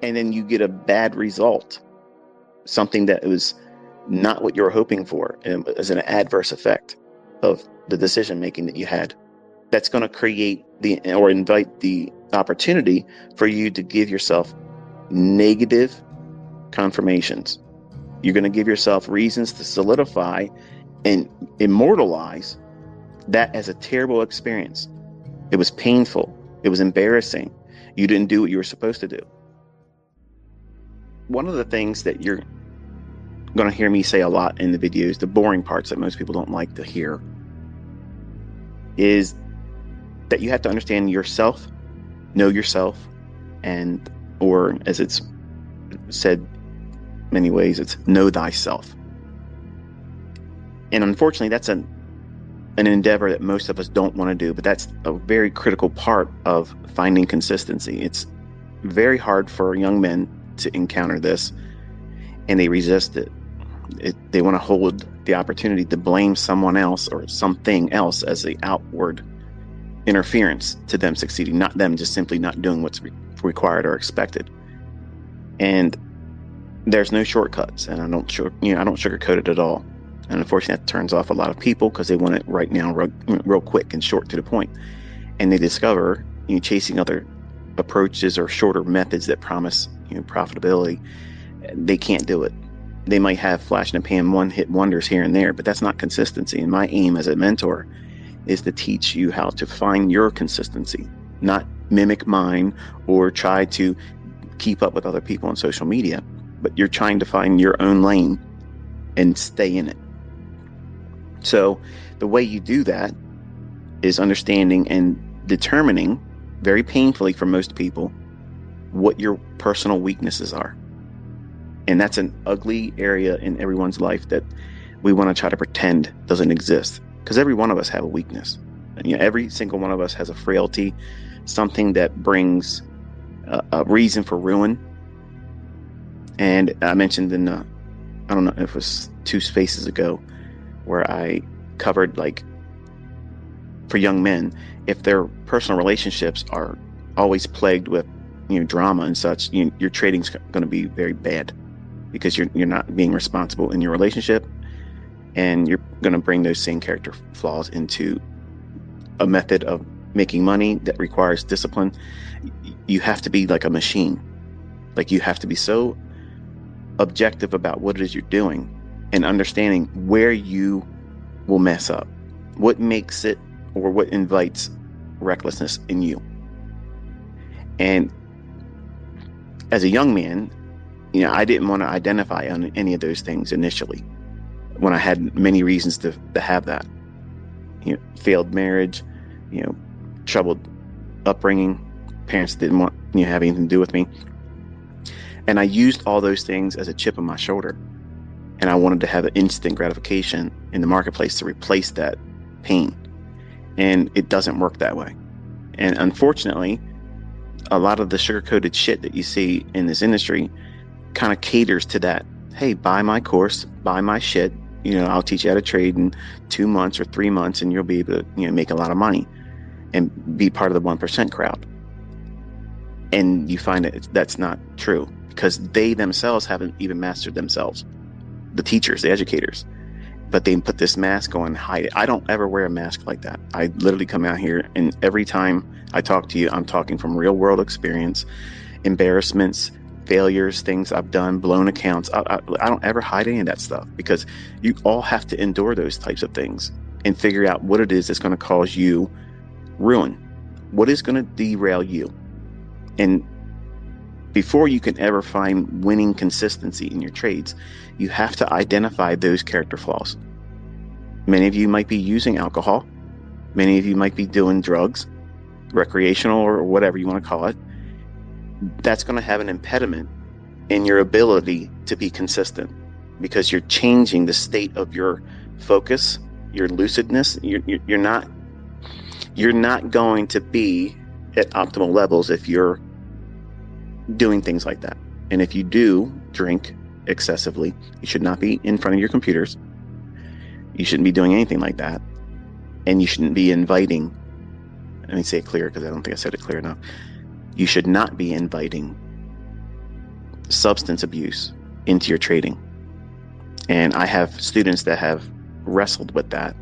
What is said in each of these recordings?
and then you get a bad result, something that was not what you were hoping for, and as an adverse effect of the decision making that you had. That's going to create or invite the opportunity for you to give yourself negative confirmations. You're going to give yourself reasons to solidify and immortalize that as a terrible experience. It was painful. It was embarrassing. You didn't do what you were supposed to do. One of the things that you're going to hear me say a lot in the videos, the boring parts that most people don't like to hear, is that you have to understand yourself, know yourself, and, or as it's said many ways, it's know thyself. And unfortunately, that's an endeavor that most of us don't want to do, but that's a very critical part of finding consistency. It's very hard for young men to encounter this, and they resist it. They want to hold the opportunity to blame someone else or something else as the outward interference to them succeeding, not them just simply not doing what's required or expected. And there's no shortcuts, and I don't sugarcoat it at all. And unfortunately, that turns off a lot of people because they want it right now, real quick and short to the point. And they discover, chasing other approaches or shorter methods that promise, profitability. They can't do it. They might have flash in the pan, one-hit wonders here and there, but that's not consistency. And my aim as a mentor is to teach you how to find your consistency, not mimic mine or try to keep up with other people on social media, but you're trying to find your own lane and stay in it. So the way you do that is understanding and determining, very painfully for most people, what your personal weaknesses are. And that's an ugly area in everyone's life that we want to try to pretend doesn't exist, because every one of us have a weakness. Every single one of us has a frailty, something that brings a reason for ruin. And I mentioned in I don't know if it was 2 spaces ago, where I covered, like, for young men, if their personal relationships are always plagued with drama and such, your trading's going to be very bad, because you're not being responsible in your relationship, and you're going to bring those same character flaws into a method of making money that requires discipline. You have to be like a machine. Like, you have to be so objective about what it is you're doing and understanding where you will mess up, what makes it or what invites recklessness in you. And as a young man, I didn't want to identify on any of those things initially, when I had many reasons to have that. Failed marriage, troubled upbringing, parents didn't want have anything to do with me. And I used all those things as a chip on my shoulder. And I wanted to have an instant gratification in the marketplace to replace that pain. And it doesn't work that way. And unfortunately, a lot of the sugar-coated shit that you see in this industry kind of caters to that. Hey, buy my course, buy my shit. I'll teach you how to trade in 2 months or 3 months, and you'll be able to make a lot of money and be part of the 1% crowd. And you find that that's not true, because they themselves haven't even mastered themselves. The teachers, the educators, but they put this mask on and hide it. I don't ever wear a mask like that. I literally come out here, and every time I talk to you, I'm talking from real world experience, embarrassments, failures, things I've done, blown accounts. I don't ever hide any of that stuff, because you all have to endure those types of things and figure out what it is that's going to cause you ruin, what is going to derail you. And before you can ever find winning consistency in your trades, you have to identify those character flaws. Many of you might be using alcohol. Many of you might be doing drugs, recreational or whatever you want to call it. That's going to have an impediment in your ability to be consistent, because you're changing the state of your focus, your lucidness. You're not going to be at optimal levels if you're doing things like that. And if you do drink excessively, you should not be in front of your computers. You shouldn't be doing anything like that. And you shouldn't be inviting, let me say it clear, because I don't think I said it clear enough. You should not be inviting substance abuse into your trading. And I have students that have wrestled with that,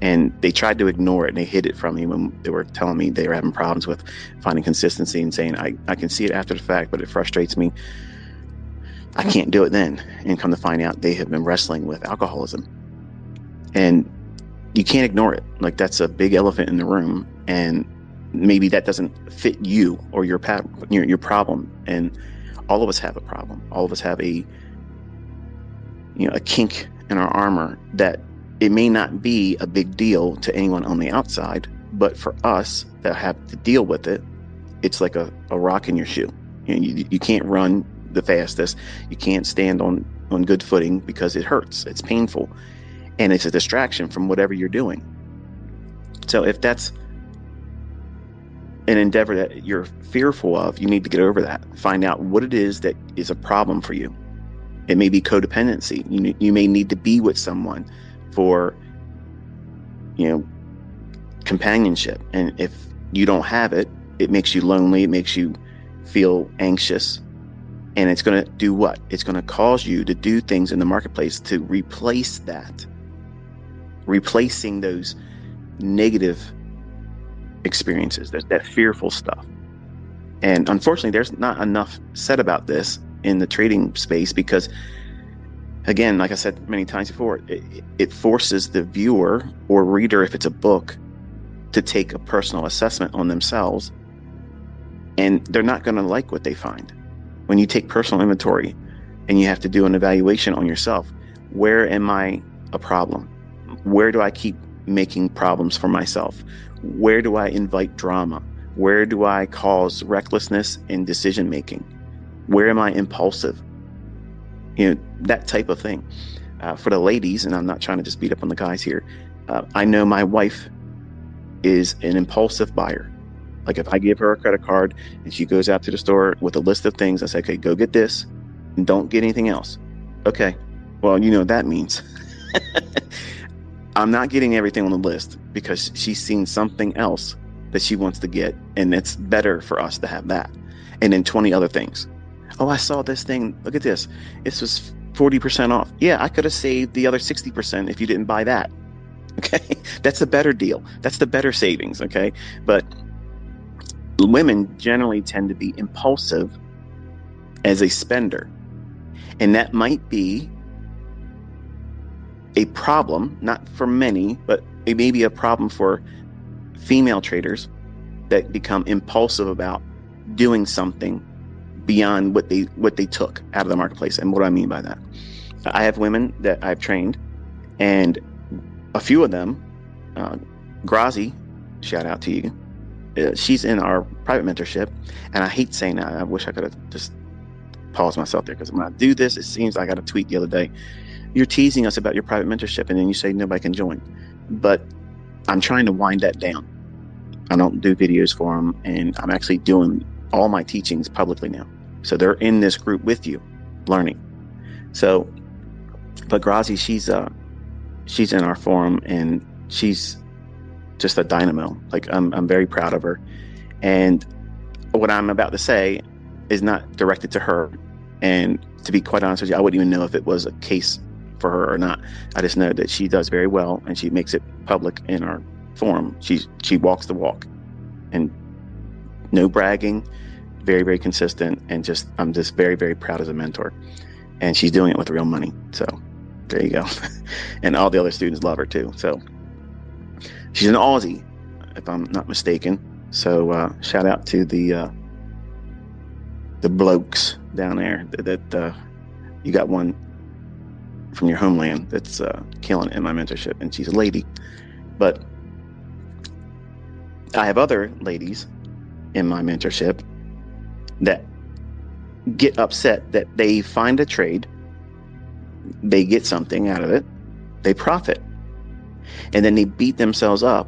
and they tried to ignore it and they hid it from me when they were telling me they were having problems with finding consistency and saying, I can see it after the fact, but it frustrates me. I can't do it then. And come to find out, they have been wrestling with alcoholism. And you can't ignore it. Like, that's a big elephant in the room. And maybe that doesn't fit you or your problem. And all of us have a problem. All of us have a kink in our armor that it may not be a big deal to anyone on the outside, but for us that have to deal with it, it's like a rock in your shoe. You can't run the fastest. You can't stand on good footing because it hurts. It's painful. And it's a distraction from whatever you're doing. So if that's an endeavor that you're fearful of, you need to get over that. Find out what it is that is a problem for you. It may be codependency. You may need to be with someone for, companionship. And if you don't have it, it makes you lonely. It makes you feel anxious. And it's going to do what? It's going to cause you to do things in the marketplace to replace that. Replacing those negative experiences, that fearful stuff. And unfortunately, there's not enough said about this in the trading space because, again, like I said many times before, it forces the viewer or reader, if it's a book, to take a personal assessment on themselves. And they're not going to like what they find. When you take personal inventory and you have to do an evaluation on yourself, where am I a problem? Where do I keep making problems for myself? Where do I invite drama? Where do I cause recklessness in decision making? Where am I impulsive? That type of thing. For the ladies, and I'm not trying to just beat up on the guys here, I know my wife is an impulsive buyer. Like, if I give her a credit card and she goes out to the store with a list of things, I say, okay, go get this and don't get anything else. Okay, well, what that means. I'm not getting everything on the list because she's seen something else that she wants to get, and it's better for us to have that. And then 20 other things. Oh, I saw this thing. Look at this. This was 40% off. Yeah, I could have saved the other 60% if you didn't buy that. Okay, that's a better deal. That's the better savings. Okay, but women generally tend to be impulsive as a spender, and that might be a problem, not for many, but it may be a problem for female traders that become impulsive about doing something beyond what they took out of the marketplace. And what do I mean by that? I have women that I've trained, and a few of them, Grazi, shout out to you. She's in our private mentorship, and I hate saying that. I wish I could have just paused myself there, because when I do this, it seems I got a tweet the other day. You're teasing us about your private mentorship, and then you say nobody can join. But I'm trying to wind that down. I don't do videos for them, and I'm actually doing all my teachings publicly now. So they're in this group with you, learning. So, but Grazi, she's in our forum, and she's just a dynamo. Like, I'm very proud of her. And what I'm about to say is not directed to her. And to be quite honest with you, I wouldn't even know if it was a case for her or not. I just know that she does very well, and she makes it public in our forum. She walks the walk, and no bragging, very, very consistent, and I'm just very, very proud as a mentor. And she's doing it with real money. So there you go. And all the other students love her too. So she's an Aussie, if I'm not mistaken. So shout out to the blokes down there that you got one from your homeland that's killing it in my mentorship, and she's a lady. But I have other ladies in my mentorship that get upset that they find a trade, they get something out of it, they profit, and then they beat themselves up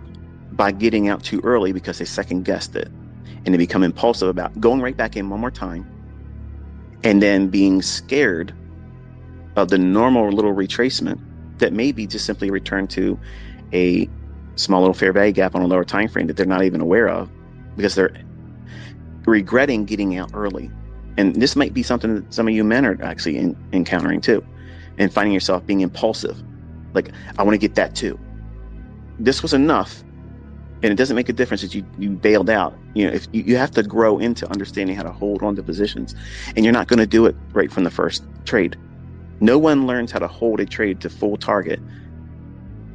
by getting out too early because they second guessed it, and they become impulsive about going right back in one more time, and then being scared of the normal little retracement that may be just simply a return to a small little fair value gap on a lower time frame that they're not even aware of, because they're regretting getting out early. And this might be something that some of you men are actually encountering too, and finding yourself being impulsive. Like, I want to get that too. This was enough. And it doesn't make a difference that you bailed out. If you have to grow into understanding how to hold on to positions, and you're not going to do it right from the first trade. No one learns how to hold a trade to full target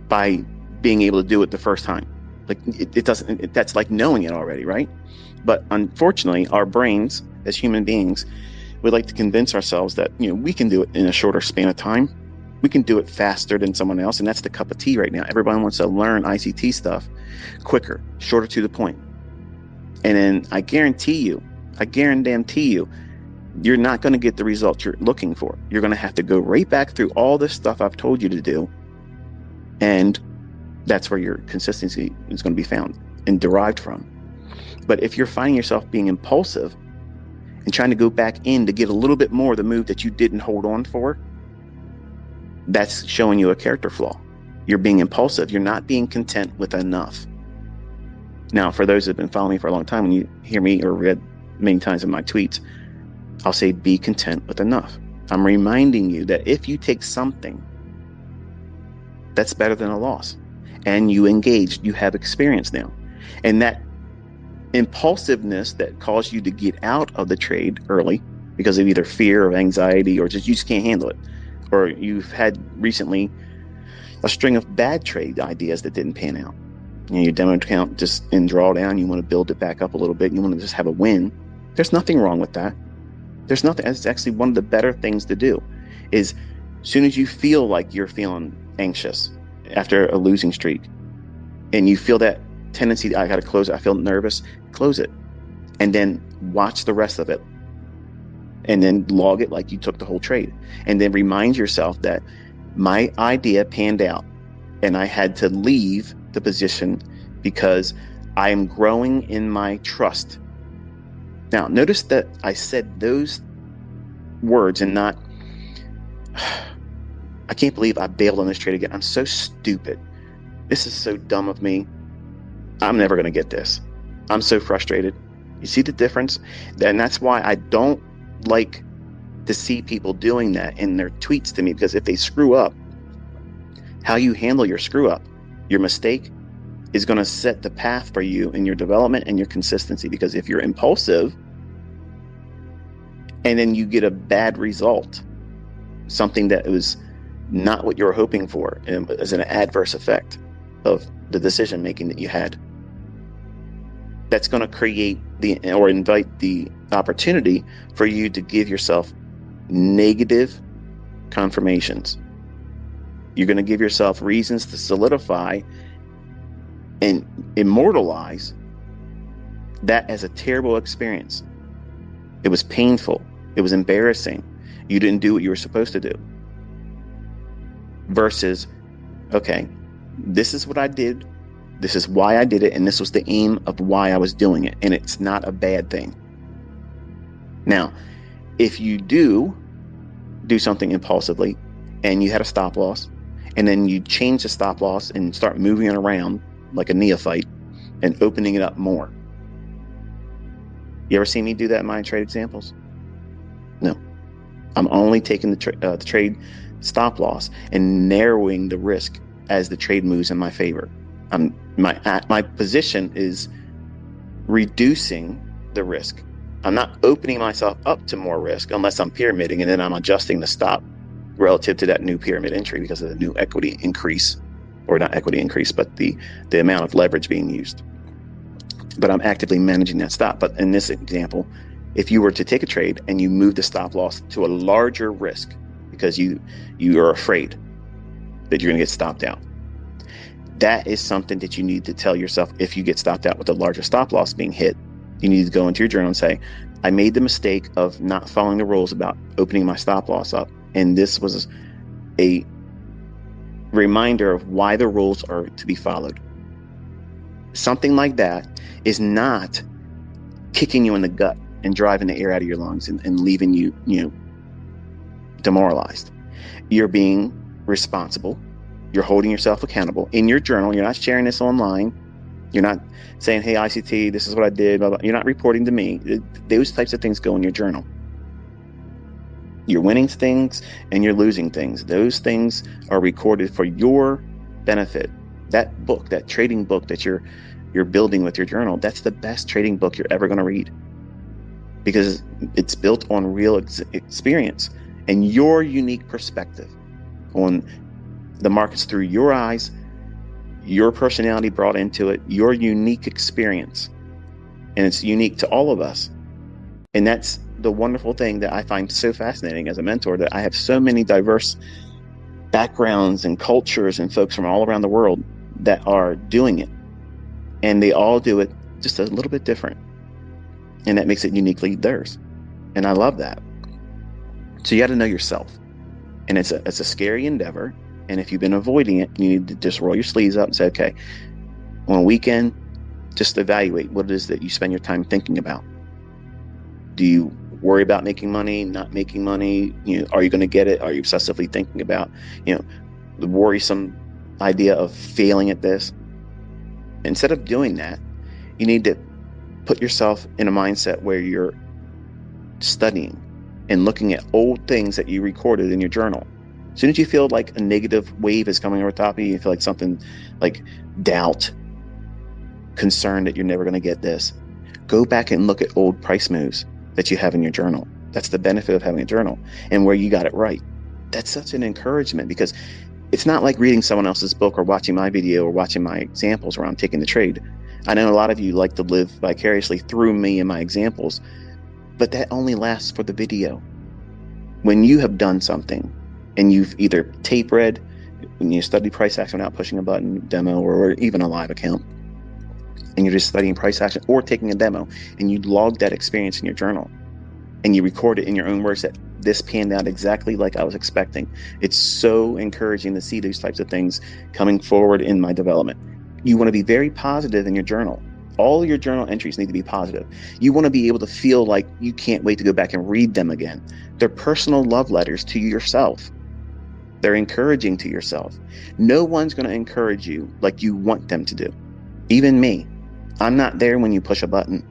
by being able to do it the first time. Like, it doesn't, that's like knowing it already, right? But unfortunately, our brains as human beings would like to convince ourselves that, we can do it in a shorter span of time. We can do it faster than someone else. And that's the cup of tea right now. Everybody wants to learn ICT stuff quicker, shorter to the point. And then I guarantee you, you're not going to get the results you're looking for. You're going to have to go right back through all this stuff I've told you to do. And that's where your consistency is going to be found and derived from. But if you're finding yourself being impulsive and trying to go back in to get a little bit more of the move that you didn't hold on for, that's showing you a character flaw. You're being impulsive. You're not being content with enough. Now, for those that have been following me for a long time, when you hear me or read many times in my tweets, I'll say, be content with enough. I'm reminding you that if you take something, that's better than a loss. And you engaged, you have experience now. And that impulsiveness that caused you to get out of the trade early because of either fear or anxiety, or just you just can't handle it, or you've had recently a string of bad trade ideas that didn't pan out. Your demo account just in drawdown, you want to build it back up a little bit, you want to just have a win. There's nothing wrong with that. There's nothing. It's actually one of the better things to do. Is as soon as you feel like you're feeling anxious after a losing streak, and you feel that tendency, I got to close it, I feel nervous, close it, and then watch the rest of it, and then log it like you took the whole trade, and then remind yourself that my idea panned out and I had to leave the position because I am growing in my trust. Now, notice that I said those words and not, I can't believe I bailed on this trade again. I'm so stupid. This is so dumb of me. I'm never going to get this. I'm so frustrated. You see the difference? And that's why I don't like to see people doing that in their tweets to me, because if they screw up, how you handle your screw up, your mistake, is going to set the path for you in your development and your consistency. Because if you're impulsive and then you get a bad result, something that was not what you were hoping for, and as an adverse effect of the decision making that you had, that's going to create or invite the opportunity for you to give yourself negative confirmations. You're going to give yourself reasons to solidify and immortalize that as a terrible experience. It was painful. It was embarrassing. You didn't do what you were supposed to do. Versus, okay, this is what I did. This is why I did it. And this was the aim of why I was doing it. And it's not a bad thing. Now, if you do something impulsively and you had a stop loss, and then you change the stop loss and start moving it around like a neophyte and opening it up more. You ever seen me do that in my trade examples? No. I'm only taking the trade stop loss and narrowing the risk as the trade moves in my favor. My position is reducing the risk. I'm not opening myself up to more risk unless I'm pyramiding, and then I'm adjusting the stop relative to that new pyramid entry because of the new equity increase, or not equity increase, but the amount of leverage being used. But I'm actively managing that stop. But in this example, if you were to take a trade and you move the stop loss to a larger risk because you are afraid that you're going to get stopped out, that is something that you need to tell yourself. If you get stopped out with a larger stop loss being hit, you need to go into your journal and say, I made the mistake of not following the rules about opening my stop loss up. And this was a reminder of why the rules are to be followed. Something like that is not kicking you in the gut and driving the air out of your lungs and leaving you, demoralized. You're being responsible. You're holding yourself accountable in your journal. You're not sharing this online. You're not saying, hey, ICT, this is what I did. Blah, blah. You're not reporting to me. Those types of things go in your journal. You're winning things and you're losing things. Those things are recorded for your benefit. That book, that trading book that you're building with your journal, that's the best trading book you're ever going to read, because it's built on real experience and your unique perspective on the markets through your eyes, your personality brought into it, your unique experience. And it's unique to all of us. And that's the wonderful thing that I find so fascinating as a mentor, that I have so many diverse backgrounds and cultures and folks from all around the world that are doing it. And they all do it just a little bit different. And that makes it uniquely theirs. And I love that. So you got to know yourself. And it's a scary endeavor. And if you've been avoiding it, you need to just roll your sleeves up and say, okay, on a weekend, just evaluate what it is that you spend your time thinking about. Do you worry about making money, not making money? Are you going to get it? Are you obsessively thinking about, the worrisome idea of failing at this? Instead of doing that, you need to put yourself in a mindset where you're studying and looking at old things that you recorded in your journal. As soon as you feel like a negative wave is coming over top of you, you feel like something like doubt, concern that you're never going to get this, go back and look at old price moves that you have in your journal. That's the benefit of having a journal, and where you got it right. That's such an encouragement, because it's not like reading someone else's book or watching my video or watching my examples where I'm taking the trade. I know a lot of you like to live vicariously through me and my examples, but that only lasts for the video. When you have done something and you've either tape read, when you study price action without pushing a button, demo, or even a live account, and you're just studying price action or taking a demo, and you log that experience in your journal and you record it in your own words that this panned out exactly like I was expecting. It's so encouraging to see these types of things coming forward in my development. You want to be very positive in your journal. All your journal entries need to be positive. You want to be able to feel like you can't wait to go back and read them again. They're personal love letters to yourself. They're encouraging to yourself. No one's going to encourage you like you want them to do. Even me. I'm not there when you push a button.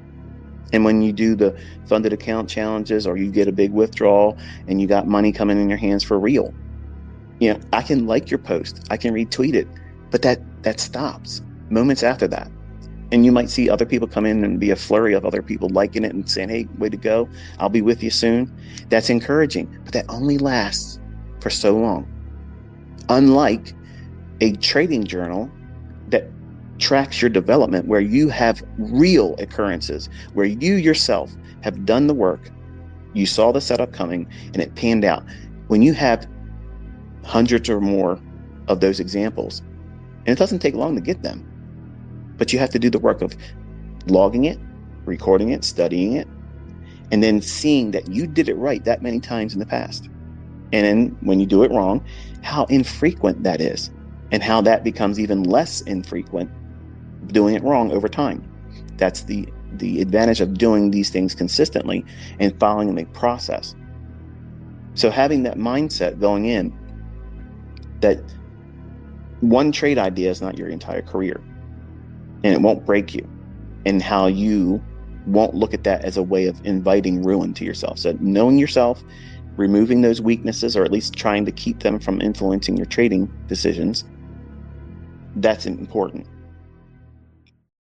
And when you do the funded account challenges, or you get a big withdrawal and you got money coming in your hands for real, I can like your post, I can retweet it, but that stops moments after that. And you might see other people come in and be a flurry of other people liking it and saying, hey, way to go, I'll be with you soon. That's encouraging, but that only lasts for so long. Unlike a trading journal that tracks your development, where you have real occurrences, where you yourself have done the work, you saw the setup coming and it panned out. When you have hundreds or more of those examples, and it doesn't take long to get them, but you have to do the work of logging it, recording it, studying it, and then seeing that you did it right that many times in the past. And then when you do it wrong, how infrequent that is, and how that becomes even less infrequent doing it wrong over time. That's the advantage of doing these things consistently and following a process. So having that mindset going in, that one trade idea is not your entire career, and it won't break you, and how you won't look at that as a way of inviting ruin to yourself. So knowing yourself, removing those weaknesses, or at least trying to keep them from influencing your trading decisions, that's important.